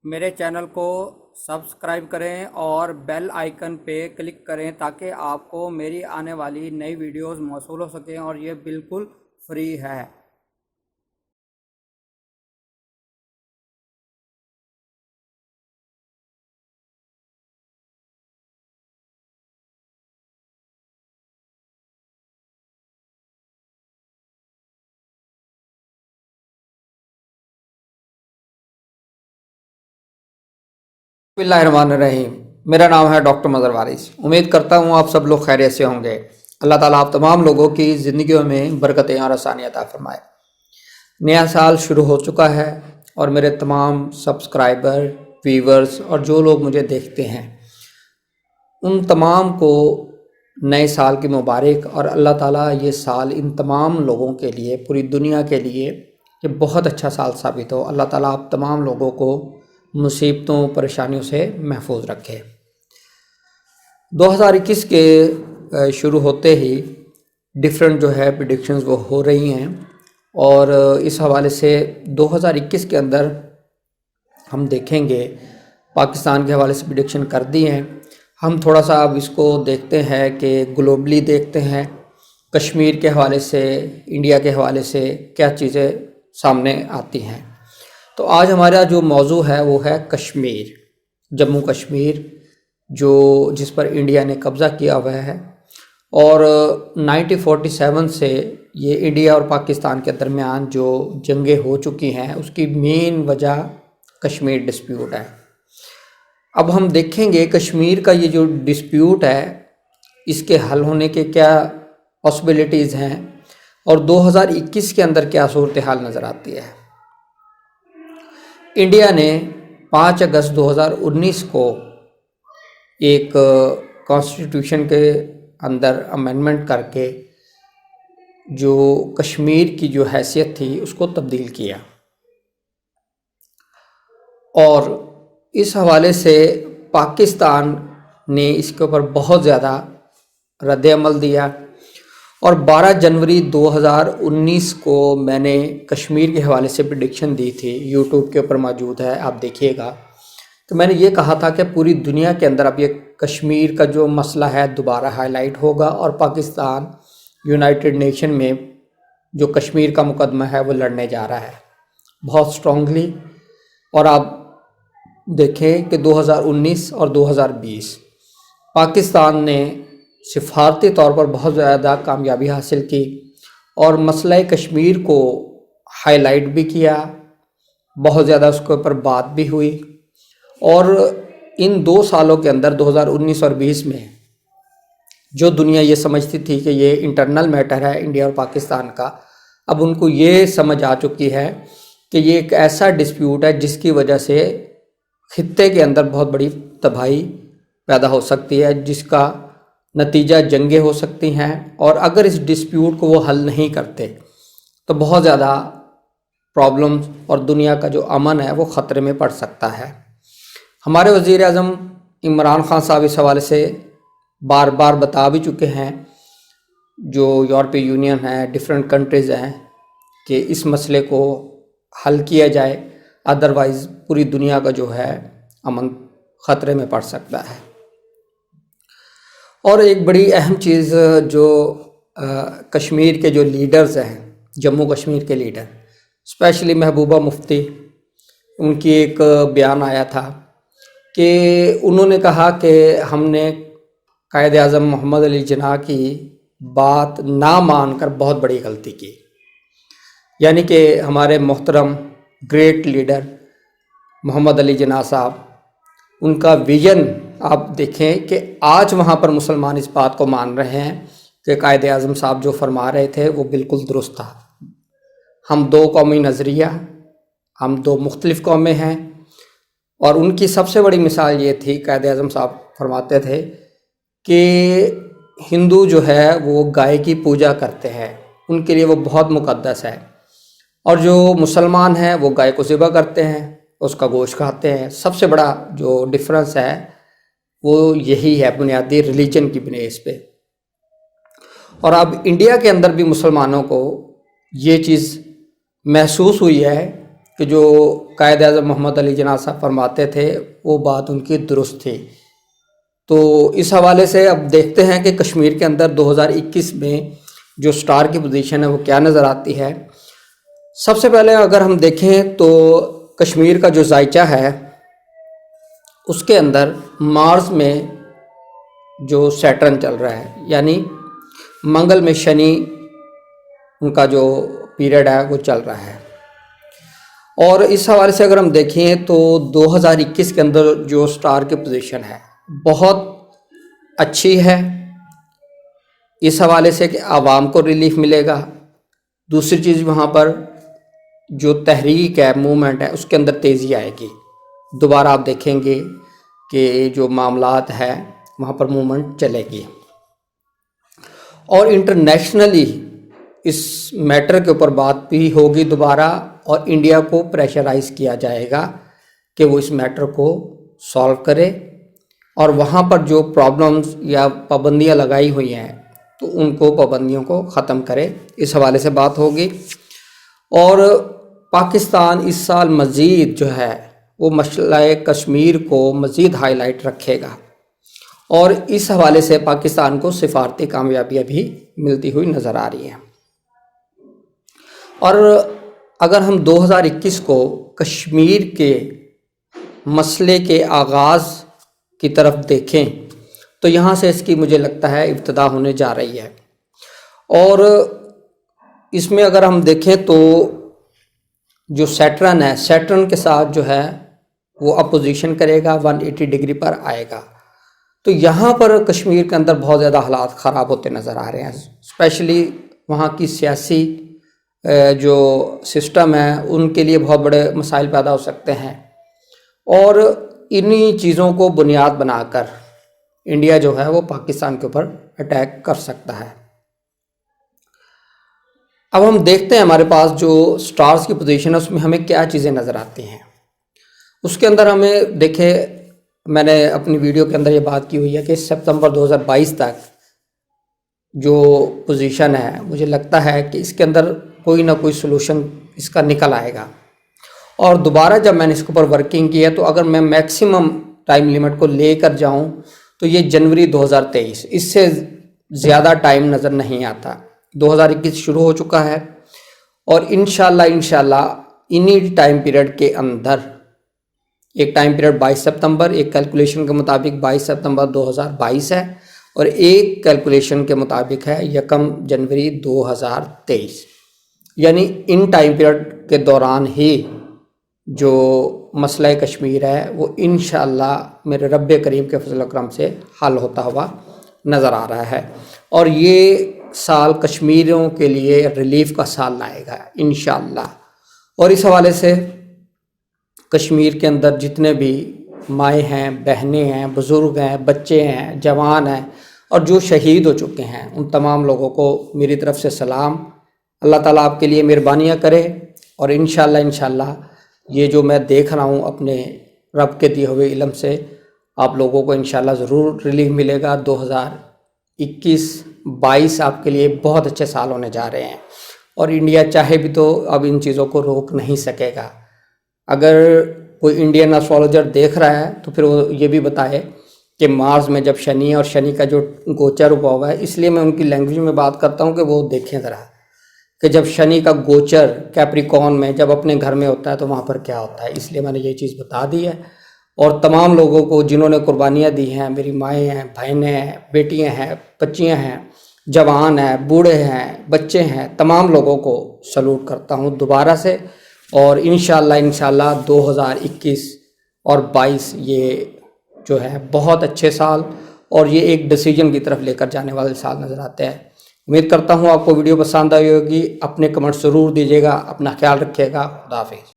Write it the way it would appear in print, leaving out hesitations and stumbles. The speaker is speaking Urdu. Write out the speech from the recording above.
میرے چینل کو سبسکرائب کریں اور بیل آئیکن پہ کلک کریں تاکہ آپ کو میری آنے والی نئی ویڈیوز موصول ہو سکیں، اور یہ بالکل فری ہے۔ بسم اللہ الرحمن الرحیم۔ میرا نام ہے ڈاکٹر مظہر وارث۔ امید کرتا ہوں آپ سب لوگ خیریت سے ہوں گے۔ اللہ تعالیٰ آپ تمام لوگوں کی زندگیوں میں برکتیں اور آسانی عطا فرمائے۔ نیا سال شروع ہو چکا ہے اور میرے تمام سبسکرائبر، ویورز اور جو لوگ مجھے دیکھتے ہیں ان تمام کو نئے سال کی مبارک، اور اللہ تعالیٰ یہ سال ان تمام لوگوں کے لیے، پوری دنیا کے لیے یہ بہت اچھا سال ثابت ہو۔ اللہ تعالیٰ آپ تمام لوگوں کو مصیبتوں پریشانیوں سے محفوظ رکھے۔ 2021 کے شروع ہوتے ہی ڈفرینٹ جو ہے پریڈکشنز وہ ہو رہی ہیں، اور اس حوالے سے 2021 کے اندر ہم دیکھیں گے پاکستان کے حوالے سے پریڈکشن کر دی ہیں۔ ہم تھوڑا سا اب اس کو دیکھتے ہیں کہ گلوبلی دیکھتے ہیں، کشمیر کے حوالے سے، انڈیا کے حوالے سے کیا چیزیں سامنے آتی ہیں۔ تو آج ہمارا جو موضوع ہے وہ ہے کشمیر، جموں کشمیر، جس پر انڈیا نے قبضہ کیا ہوا ہے، اور 1947 سے یہ انڈیا اور پاکستان کے درمیان جو جنگیں ہو چکی ہیں اس کی مین وجہ کشمیر ڈسپیوٹ ہے۔ اب ہم دیکھیں گے کشمیر کا یہ جو ڈسپیوٹ ہے اس کے حل ہونے کے کیا پاسبلٹیز ہیں، اور 2021 کے اندر کیا صورتحال نظر آتی ہے۔ انڈیا نے 5 اگست 2019 کو ایک کانسٹیٹیوشن کے اندر امینڈمنٹ کر کے جو کشمیر کی جو حیثیت تھی اس کو تبدیل کیا، اور اس حوالے سے پاکستان نے اس کے اوپر بہت زیادہ رد عمل دیا، اور 12 جنوری 2019 کو میں نے کشمیر کے حوالے سے پریڈکشن دی تھی، یوٹیوب کے اوپر موجود ہے، آپ دیکھیے گا۔ تو میں نے یہ کہا تھا کہ پوری دنیا کے اندر اب یہ کشمیر کا جو مسئلہ ہے دوبارہ ہائی لائٹ ہوگا، اور پاکستان یونائٹڈ نیشن میں جو کشمیر کا مقدمہ ہے وہ لڑنے جا رہا ہے بہت سٹرونگلی۔ اور آپ دیکھیں کہ 2019 اور 2020 پاکستان نے سفارتی طور پر بہت زیادہ کامیابی حاصل کی، اور مسئلہ کشمیر کو ہائی لائٹ بھی کیا، بہت زیادہ اس کے اوپر بات بھی ہوئی، اور ان 2 سالوں کے اندر 2019 اور 20 میں جو دنیا یہ سمجھتی تھی کہ یہ انٹرنل میٹر ہے انڈیا اور پاکستان کا، اب ان کو یہ سمجھ آ چکی ہے کہ یہ ایک ایسا ڈسپیوٹ ہے جس کی وجہ سے خطے کے اندر بہت بڑی تباہی پیدا ہو سکتی ہے، جس کا نتیجہ جنگیں ہو سکتی ہیں، اور اگر اس ڈسپیوٹ کو وہ حل نہیں کرتے تو بہت زیادہ پرابلمز اور دنیا کا جو امن ہے وہ خطرے میں پڑ سکتا ہے۔ ہمارے وزیر اعظم عمران خان صاحب اس حوالے سے بار بار بتا بھی چکے ہیں، جو یورپی یونین ہے، ڈفرینٹ کنٹریز ہیں، کہ اس مسئلے کو حل کیا جائے، ادروائز پوری دنیا کا جو ہے امن خطرے میں پڑ سکتا ہے۔ اور ایک بڑی اہم چیز جو کشمیر کے جو لیڈرز ہیں، جموں کشمیر کے لیڈر، اسپیشلی محبوبہ مفتی، ان کی ایک بیان آیا تھا کہ انہوں نے کہا کہ ہم نے قائد اعظم محمد علی جناح کی بات نہ مان کر بہت بڑی غلطی کی، یعنی کہ ہمارے محترم گریٹ لیڈر محمد علی جناح صاحب، ان کا ویژن آپ دیکھیں کہ آج وہاں پر مسلمان اس بات کو مان رہے ہیں کہ قائد اعظم صاحب جو فرما رہے تھے وہ بالکل درست تھا۔ ہم 2 قومی نظریہ، ہم 2 مختلف قومیں ہیں، اور ان کی سب سے بڑی مثال یہ تھی، قائد اعظم صاحب فرماتے تھے کہ ہندو جو ہے وہ گائے کی پوجا کرتے ہیں، ان کے لیے وہ بہت مقدس ہے، اور جو مسلمان ہیں وہ گائے کو ذبح کرتے ہیں، اس کا گوشت کھاتے ہیں۔ سب سے بڑا جو ڈفرنس ہے وہ یہی ہے، بنیادی ریلیجن کی بنیاد پہ۔ اور اب انڈیا کے اندر بھی مسلمانوں کو یہ چیز محسوس ہوئی ہے کہ جو قائد اعظم محمد علی جناح صاحب فرماتے تھے وہ بات ان کی درست تھی۔ تو اس حوالے سے اب دیکھتے ہیں کہ کشمیر کے اندر 2021 میں جو سٹار کی پوزیشن ہے وہ کیا نظر آتی ہے۔ سب سے پہلے اگر ہم دیکھیں تو کشمیر کا جو ذائچہ ہے اس کے اندر مارس میں جو سیٹرن چل رہا ہے، یعنی منگل میں شنی ان کا جو پیریڈ ہے وہ چل رہا ہے۔ اور اس حوالے سے اگر ہم دیکھیں تو 2021 کے اندر جو سٹار کی پوزیشن ہے بہت اچھی ہے، اس حوالے سے کہ عوام کو ریلیف ملے گا۔ دوسری چیز وہاں پر جو تحریک ہے، موومنٹ ہے، اس کے اندر تیزی آئے گی۔ دوبارہ آپ دیکھیں گے کہ جو معاملات ہے وہاں پر موومنٹ چلے گی، اور انٹرنیشنلی اس میٹر کے اوپر بات بھی ہوگی دوبارہ، اور انڈیا کو پریشرائز کیا جائے گا کہ وہ اس میٹر کو سالو کرے، اور وہاں پر جو پرابلمز یا پابندیاں لگائی ہوئی ہیں تو ان کو پابندیوں کو ختم کرے، اس حوالے سے بات ہوگی۔ اور پاکستان اس سال مزید جو ہے وہ مسئلہ کشمیر کو مزید ہائی لائٹ رکھے گا، اور اس حوالے سے پاکستان کو سفارتی کامیابیاں بھی ملتی ہوئی نظر آ رہی ہیں۔ اور اگر ہم 2021 کو کشمیر کے مسئلے کے آغاز کی طرف دیکھیں تو یہاں سے اس کی مجھے لگتا ہے ابتدا ہونے جا رہی ہے، اور اس میں اگر ہم دیکھیں تو جو سیٹرن ہے، سیٹرن کے ساتھ جو ہے وہ اپوزیشن کرے گا، 180 ڈگری پر آئے گا، تو یہاں پر کشمیر کے اندر بہت زیادہ حالات خراب ہوتے نظر آ رہے ہیں، اسپیشلی وہاں کی سیاسی جو سسٹم ہے ان کے لیے بہت بڑے مسائل پیدا ہو سکتے ہیں، اور انہی چیزوں کو بنیاد بنا کر انڈیا جو ہے وہ پاکستان کے اوپر اٹیک کر سکتا ہے۔ اب ہم دیکھتے ہیں ہمارے پاس جو سٹارز کی پوزیشن ہے اس میں ہمیں کیا چیزیں نظر آتی ہیں۔ اس کے اندر ہمیں دیکھے، میں نے اپنی ویڈیو کے اندر یہ بات کی ہوئی ہے کہ ستمبر 2022 تک جو پوزیشن ہے مجھے لگتا ہے کہ اس کے اندر کوئی نہ کوئی سلوشن اس کا نکل آئے گا، اور دوبارہ جب میں نے اس کے اوپر ورکنگ کی ہے تو اگر میں میکسیمم ٹائم لیمٹ کو لے کر جاؤں تو یہ جنوری 2023، اس سے زیادہ ٹائم نظر نہیں آتا۔ 2021 شروع ہو چکا ہے، اور انشاءاللہ انہی ٹائم پیریڈ کے اندر ایک ٹائم پیریڈ 22 ستمبر، ایک کیلکولیشن کے مطابق 22 ستمبر 2022 ہے، اور ایک کیلکولیشن کے مطابق ہے 1 جنوری 2023، یعنی ان ٹائم پیریڈ کے دوران ہی جو مسئلہ کشمیر ہے وہ انشاءاللہ میرے رب کریم کے فضل و کرم سے حل ہوتا ہوا نظر آ رہا ہے، اور یہ سال کشمیریوں کے لیے ریلیف کا سال لائے گا انشاءاللہ۔ اور اس حوالے سے کشمیر کے اندر جتنے بھی مائیں ہیں، بہنیں ہیں، بزرگ ہیں، بچے ہیں، جوان ہیں، اور جو شہید ہو چکے ہیں ان تمام لوگوں کو میری طرف سے سلام۔ اللہ تعالیٰ آپ کے لیے مہربانیاں کرے، اور انشاءاللہ یہ جو میں دیکھ رہا ہوں اپنے رب کے دیے ہوئے علم سے آپ لوگوں کو انشاءاللہ ضرور ریلیف ملے گا۔ 2021-22 آپ کے لیے بہت اچھے سال ہونے جا رہے ہیں، اور انڈیا چاہے بھی تو اب ان چیزوں کو روک نہیں سکے گا۔ اگر کوئی انڈین ایسٹرولوجر دیکھ رہا ہے تو پھر وہ یہ بھی بتائے کہ مارس میں جب شنی اور شنی کا جو گوچر ہوا ہے، اس لیے میں ان کی لینگویج میں بات کرتا ہوں کہ وہ دیکھیں ذرا کہ جب شنی کا گوچر کیپریکون میں جب اپنے گھر میں ہوتا ہے تو وہاں پر کیا ہوتا ہے، اس لیے میں نے یہ چیز بتا دی ہے۔ اور تمام لوگوں کو جنہوں نے قربانیاں دی ہیں، میری مائیں ہیں، بہنیں ہیں، بیٹیاں ہیں، بچیاں ہیں، جوان ہیں، بوڑھے ہیں، بچے ہیں، تمام لوگوں کو سلوٹ کرتا ہوں دوبارہ سے، اور انشاءاللہ 2021 اور 22 یہ جو ہے بہت اچھے سال، اور یہ ایک ڈیسیجن کی طرف لے کر جانے والے سال نظر آتے ہیں۔ امید کرتا ہوں آپ کو ویڈیو پسند آئی ہوگی، اپنے کمنٹ ضرور دیجیے گا، اپنا خیال رکھیے گا، خدا حافظ۔